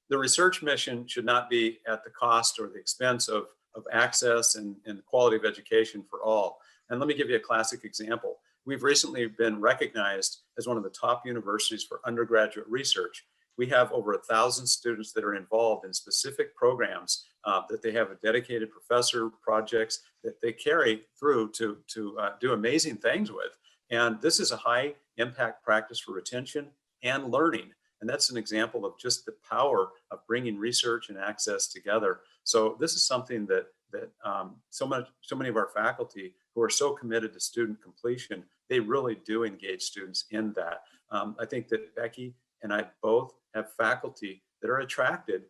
the research mission should not be at the cost or the expense of access and the quality of education for all. And let me give you a classic example. We've recently been recognized as one of the top universities for undergraduate research. We have over 1,000 students that are involved in specific programs that they have a dedicated professor projects that they carry through to do amazing things with. And this is a high impact practice for retention and learning. And that's an example of just the power of bringing research and access together. So this is something that so many of our faculty who are so committed to student completion, they really do engage students in that. I think that Becky and I both have faculty that are attracted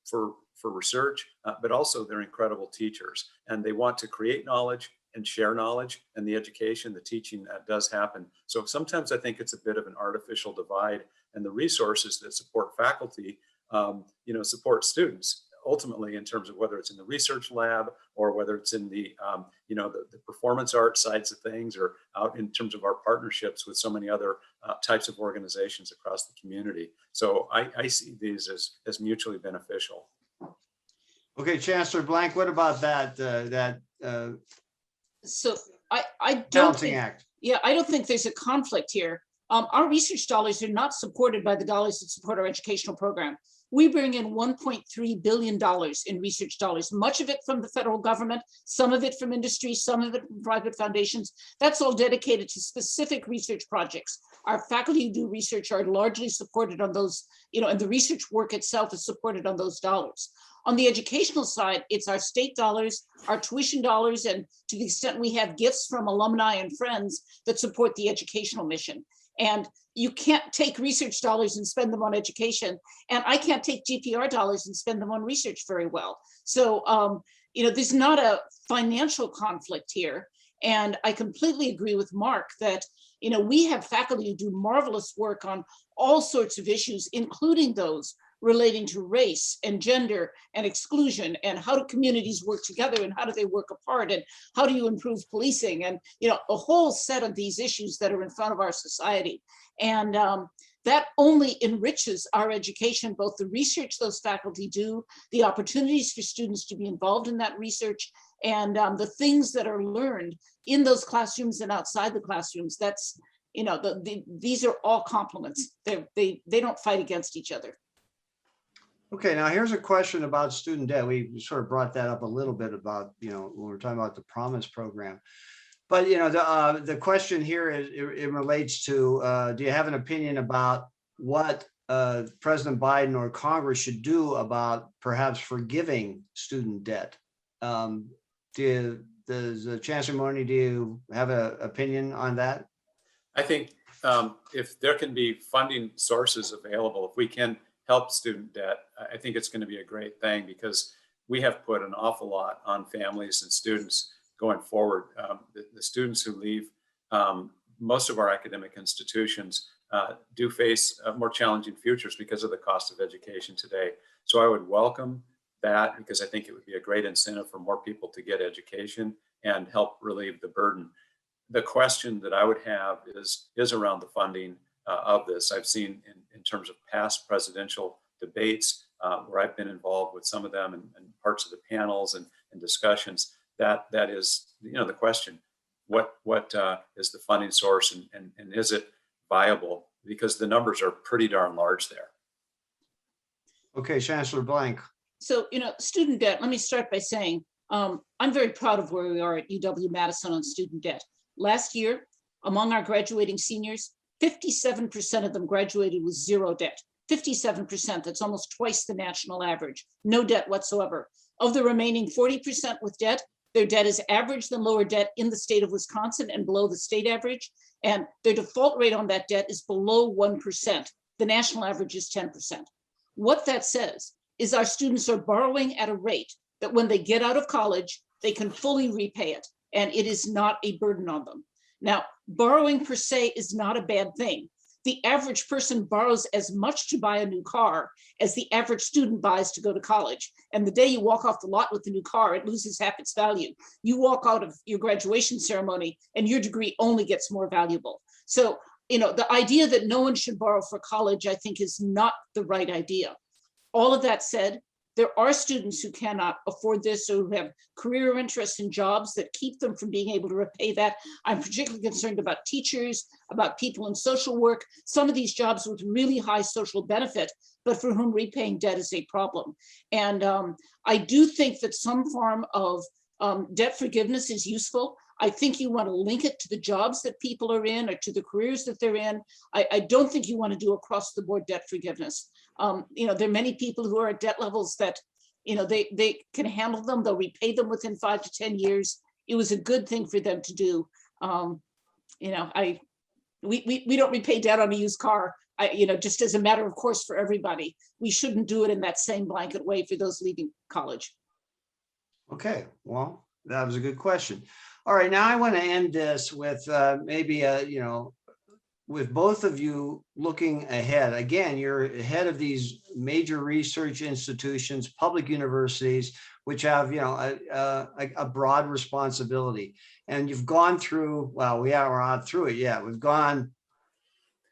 for research, but also they're incredible teachers, and they want to create knowledge and share knowledge, and the education, the teaching does happen. So sometimes I think it's a bit of an artificial divide, and the resources that support faculty, support students ultimately in terms of whether it's in the research lab or whether it's in the performance art sides of things, or out in terms of our partnerships with so many other types of organizations across the community. So I see these as mutually beneficial. Okay, Chancellor Blank, what about that So I don't balancing think, act? yeah, I don't think there's a conflict here. Our research dollars are not supported by the dollars that support our educational program. We bring in $1.3 billion in research dollars, much of it from the federal government, some of it from industry, some of it from private foundations. That's all dedicated to specific research projects. Our faculty who do research are largely supported on those, and the research work itself is supported on those dollars. On the educational side, it's our state dollars, our tuition dollars, and to the extent we have gifts from alumni and friends that support the educational mission. And you can't take research dollars and spend them on education. And I can't take GPR dollars and spend them on research very well. So, there's not a financial conflict here. And I completely agree with Mark that, we have faculty who do marvelous work on all sorts of issues, including those relating to race and gender and exclusion, and how do communities work together and how do they work apart, and how do you improve policing, and a whole set of these issues that are in front of our society. And that only enriches our education, both the research those faculty do, the opportunities for students to be involved in that research, and the things that are learned in those classrooms and outside the classrooms. That's, these are all complements. They don't fight against each other. Okay, now here's a question about student debt. We sort of brought that up a little bit about, when we're talking about the Promise program. But, the question here is, it relates to, do you have an opinion about what President Biden or Congress should do about perhaps forgiving student debt? Do does Chancellor Mone, do you have an opinion on that? I think if there can be funding sources available, if we can help student debt, I think it's going to be a great thing, because we have put an awful lot on families and students going forward. The students who leave most of our academic institutions do face more challenging futures because of the cost of education today. So I would welcome that, because I think it would be a great incentive for more people to get education and help relieve the burden. The question that I would have is around the funding of this. I've seen in terms of past presidential debates where I've been involved with some of them and parts of the panels and discussions, that is, the question, what is the funding source, and is it viable? Because the numbers are pretty darn large there. Okay, Chancellor Blank. So, student debt, let me start by saying, I'm very proud of where we are at UW-Madison on student debt. Last year, among our graduating seniors, 57% of them graduated with zero debt. 57%, that's almost twice the national average. No debt whatsoever. Of the remaining 40% with debt, their debt is average than lower debt in the state of Wisconsin and below the state average. And their default rate on that debt is below 1%. The national average is 10%. What that says is our students are borrowing at a rate that when they get out of college, they can fully repay it, and it is not a burden on them. Now, borrowing per se is not a bad thing. The average person borrows as much to buy a new car as the average student buys to go to college. And the day you walk off the lot with the new car, it loses half its value. You walk out of your graduation ceremony and your degree only gets more valuable. So, the idea that no one should borrow for college, I think, is not the right idea. All of that said, there are students who cannot afford this, or who have career interests in jobs that keep them from being able to repay that. I'm particularly concerned about teachers, about people in social work, some of these jobs with really high social benefit, but for whom repaying debt is a problem. And I do think that some form of debt forgiveness is useful. I think you want to link it to the jobs that people are in or to the careers that they're in. I don't think you want to do across the board debt forgiveness. There are many people who are at debt levels that, they can handle them. They'll repay them within 5 to 10 years. It was a good thing for them to do. We don't repay debt on a used car, just as a matter of course for everybody. We shouldn't do it in that same blanket way for those leaving college. Okay, well, that was a good question. All right, now I want to end this with maybe with both of you looking ahead. Again, you're ahead of these major research institutions, public universities, which have a broad responsibility. And you've gone through, well, we're not through it yet. We've gone.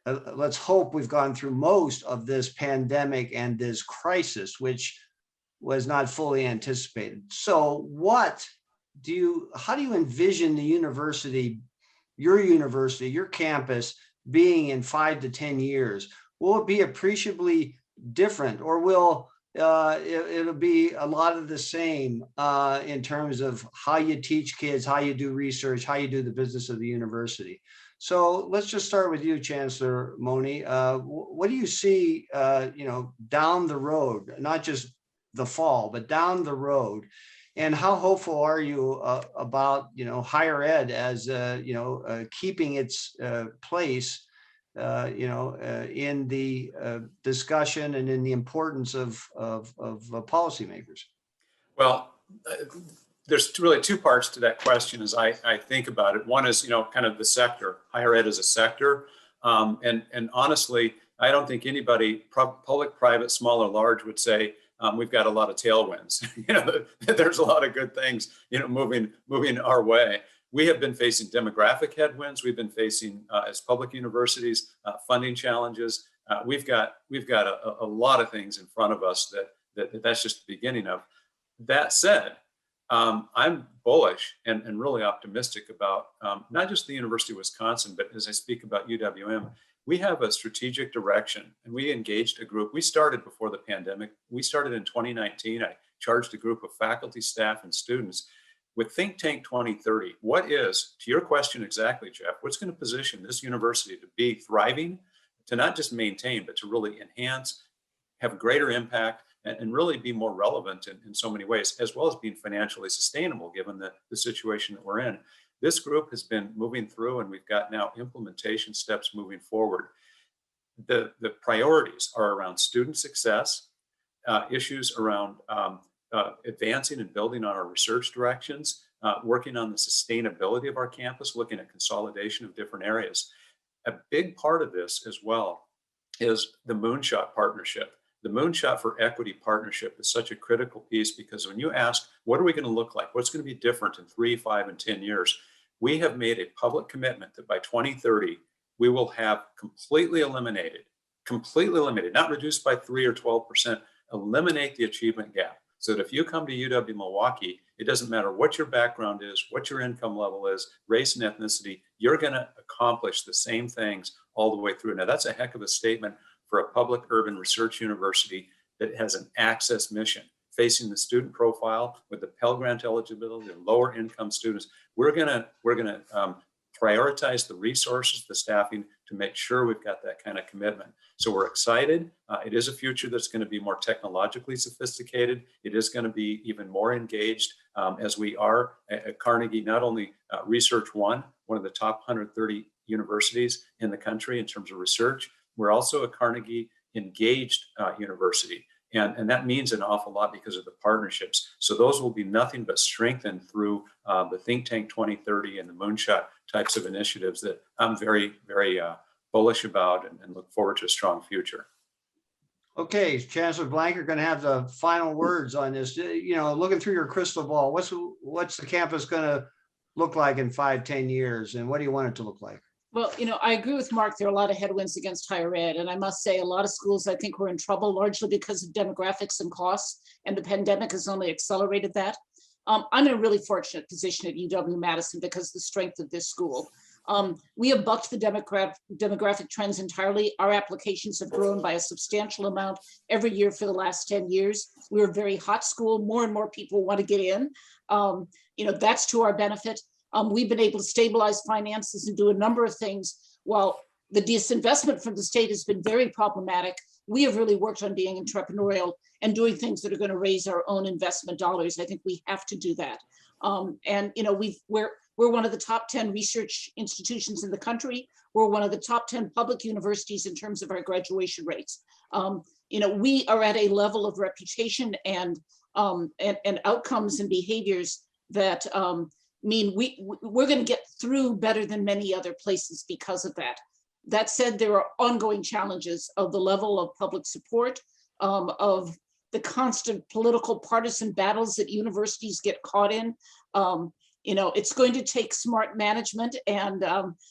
Let's hope we've gone through most of this pandemic and this crisis, which was not fully anticipated. So how do you envision the university, your campus being in 5 to 10 years? Will it be appreciably different, or will it'll be a lot of the same in terms of how you teach kids, how you do research, how you do the business of the university? So let's just start with you, Chancellor Mone. What do you see, down the road, not just the fall, but down the road? And how hopeful are you about higher ed as keeping its place in the discussion and in the importance of policymakers? Well, there's really two parts to that question as I think about it. One is kind of the sector, higher ed as a sector, and honestly, I don't think anybody, public, private, small or large, would say we've got a lot of tailwinds. There's a lot of good things, moving our way. We have been facing demographic headwinds. We've been facing, as public universities, funding challenges. We've got a lot of things in front of us that's just the beginning of. That said, I'm bullish and really optimistic about not just the University of Wisconsin, but as I speak about UWM. We have a strategic direction, and we engaged a group. We started before the pandemic. We started in 2019. I charged a group of faculty, staff, and students with Think Tank 2030. What is, to your question exactly, Jeff, what's going to position this university to be thriving, to not just maintain, but to really enhance, have greater impact, and really be more relevant in so many ways, as well as being financially sustainable given the situation that we're in. This group has been moving through, and we've got now implementation steps moving forward. The priorities are around student success, issues around advancing and building on our research directions, working on the sustainability of our campus, looking at consolidation of different areas. A big part of this as well is the Moonshot partnership. The Moonshot for Equity partnership is such a critical piece, because when you ask, what are we going to look like? What's going to be different in 3, 5, and 10 years? We have made a public commitment that by 2030, we will have completely eliminated, not reduced by 3 or 12%, eliminate the achievement gap. So that if you come to UW-Milwaukee, it doesn't matter what your background is, what your income level is, race and ethnicity, you're going to accomplish the same things all the way through. Now, that's a heck of a statement for a public urban research university that has an access mission facing the student profile with the Pell Grant eligibility and lower income students. We're gonna prioritize the resources, the staffing, to make sure we've got that kind of commitment. So we're excited. It is a future that's going to be more technologically sophisticated. It is going to be even more engaged, as we are at Carnegie, not only Research One of the top 130 universities in the country in terms of research, we're also a Carnegie engaged university. And that means an awful lot because of the partnerships. So those will be nothing but strengthened through the Think Tank 2030 and the Moonshot types of initiatives that I'm very, very bullish about and look forward to a strong future. Okay, Chancellor Blank, you're going to have the final words on this. You know, looking through your crystal ball, what's the campus going to look like in 5, 10 years? And what do you want it to look like? Well, I agree with Mark. There are a lot of headwinds against higher ed. And I must say, a lot of schools, I think, were in trouble largely because of demographics and costs. And the pandemic has only accelerated that. I'm in a really fortunate position at UW-Madison because of the strength of this school. We have bucked the demographic trends entirely. Our applications have grown by a substantial amount every year for the last 10 years. We're a very hot school. More and more people want to get in. That's to our benefit. We've been able to stabilize finances and do a number of things. While the disinvestment from the state has been very problematic, we have really worked on being entrepreneurial and doing things that are going to raise our own investment dollars. I think we have to do that. We're one of the top 10 research institutions in the country. We're one of the top 10 public universities in terms of our graduation rates. We are at a level of reputation and outcomes and behaviors that mean we're going to get through better than many other places because of that. That said, there are ongoing challenges of the level of public support, of the constant political partisan battles that universities get caught in. It's going to take smart management and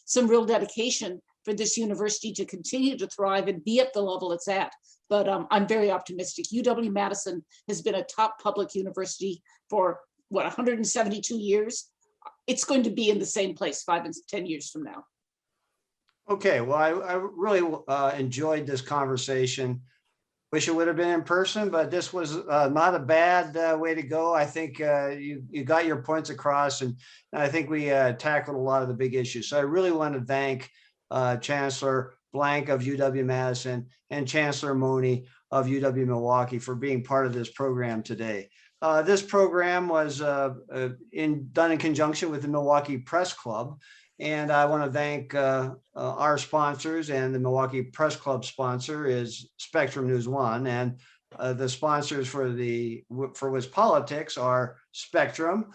some real dedication for this university to continue to thrive and be at the level it's at. But I'm very optimistic. UW-Madison has been a top public university for 172 years. It's going to be in the same place 5 and 10 years from now. Okay, well, I really enjoyed this conversation. Wish it would have been in person, but this was not a bad way to go. I think you got your points across, and I think we tackled a lot of the big issues. So I really want to thank Chancellor Blank of UW-Madison and Chancellor Mone of UW-Milwaukee for being part of this program today. This program was done in conjunction with the Milwaukee Press Club. And I want to thank our sponsors, and the Milwaukee Press Club sponsor is Spectrum News One, and the sponsors for WisPolitics are Spectrum,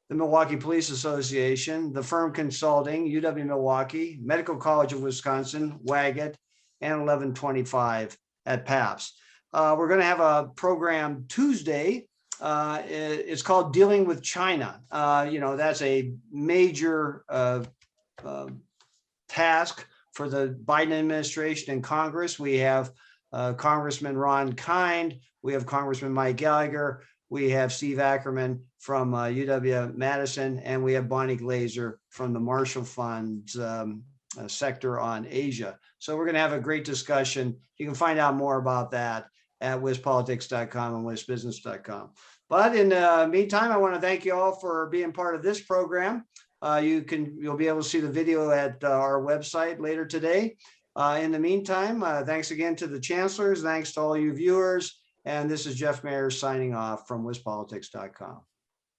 the Milwaukee Police Association, the Firm Consulting, UW-Milwaukee, Medical College of Wisconsin, Waggett, and 1125 at PAPS. We're going to have a program Tuesday. It's called Dealing with China. That's a major task for the Biden administration and Congress. We have Congressman Ron Kind, we have Congressman Mike Gallagher, we have Steve Ackerman from UW-Madison, and we have Bonnie Glazer from the Marshall Fund's sector on Asia. So we're going to have a great discussion. You can find out more about that at wispolitics.com and wisbusiness.com. But in the meantime, I want to thank you all for being part of this program. You'll be able to see the video at our website later today. In the meantime, thanks again to the chancellors. Thanks to all you viewers. And this is Jeff Mayer signing off from wispolitics.com.